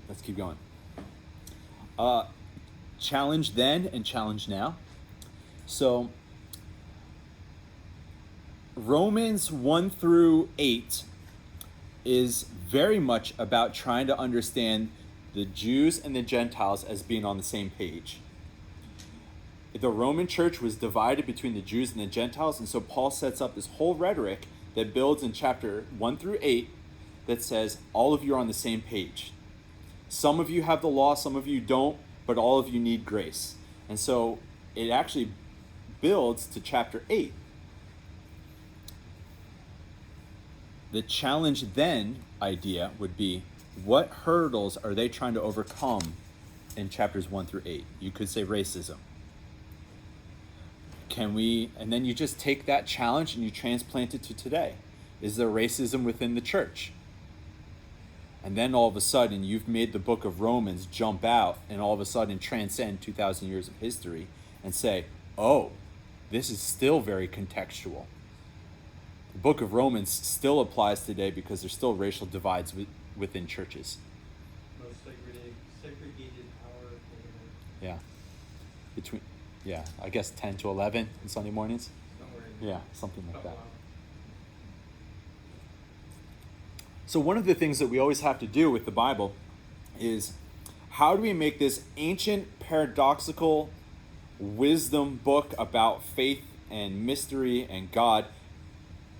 Let's keep going. Challenge then and challenge now. So Romans 1 through 8 is very much about trying to understand the Jews and the Gentiles as being on the same page. The Roman church was divided between the Jews and the Gentiles, and so Paul sets up this whole rhetoric that builds in chapter 1 through 8 that says all of you are on the same page. Some of you have the law, some of you don't, but all of you need grace. And so it actually builds to chapter 8. The challenge then idea would be, what hurdles are they trying to overcome in chapters 1 through 8? You could say racism. And then you just take that challenge and you transplant it to today. Is there racism within the church? And then all of a sudden you've made the book of Romans jump out and all of a sudden transcend 2,000 years of history and say, oh, this is still very contextual. The book of Romans still applies today because there's still racial divides within churches. Most segregated power. Yeah. I guess 10 to 11 on Sunday mornings. Somewhere Something like that. So one of the things that we always have to do with the Bible is, how do we make this ancient paradoxical wisdom book about faith and mystery and God?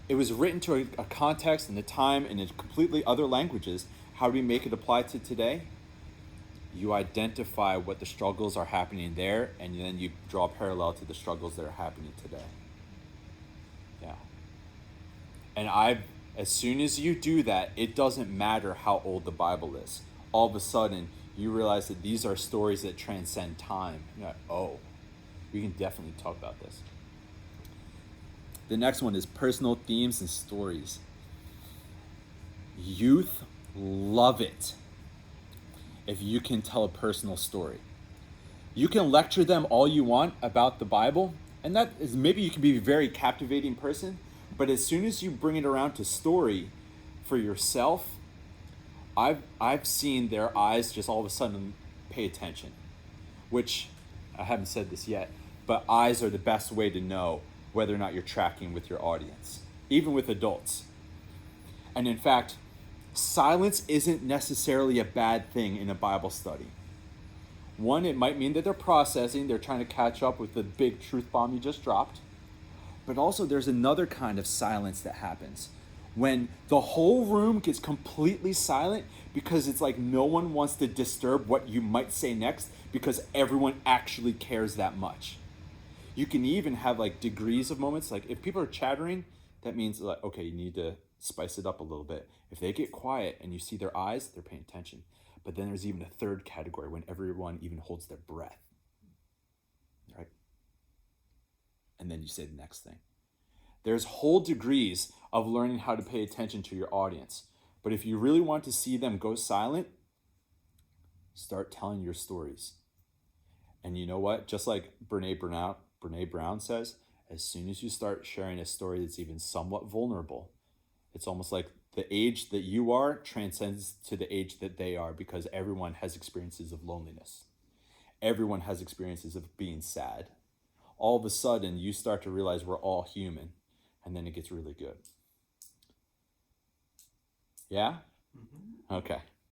It was written to a context and the time and in completely other languages. How do we make it apply to today? You identify what the struggles are happening there, and then you draw a parallel to the struggles that are happening today. Yeah. And as soon as you do that, it doesn't matter how old the Bible is. All of a sudden, you realize that these are stories that transcend time. You're like, oh, we can definitely talk about this. The next one is personal themes and stories. Youth love it if you can tell a personal story. You can lecture them all you want about the Bible, and that is, maybe you can be a very captivating person, but as soon as you bring it around to story for yourself, I've seen their eyes just all of a sudden pay attention, which I haven't said this yet, but eyes are the best way to know whether or not you're tracking with your audience, even with adults. And in fact, silence isn't necessarily a bad thing in a Bible study. One, it might mean that they're processing, they're trying to catch up with the big truth bomb you just dropped. But also there's another kind of silence that happens when the whole room gets completely silent, because it's like no one wants to disturb what you might say next because everyone actually cares that much. You can even have like degrees of moments. Like if people are chattering, that means like, okay, you need to spice it up a little bit. If they get quiet and you see their eyes, they're paying attention. But then there's even a third category when everyone even holds their breath, right? And then you say the next thing. There's whole degrees of learning how to pay attention to your audience. But if you really want to see them go silent, start telling your stories. And you know what? Just like Brene Brown says, as soon as you start sharing a story that's even somewhat vulnerable, it's almost like the age that you are transcends to the age that they are, because everyone has experiences of loneliness. Everyone has experiences of being sad. All of a sudden, you start to realize we're all human, and then it gets really good. Yeah? Mm-hmm. Okay.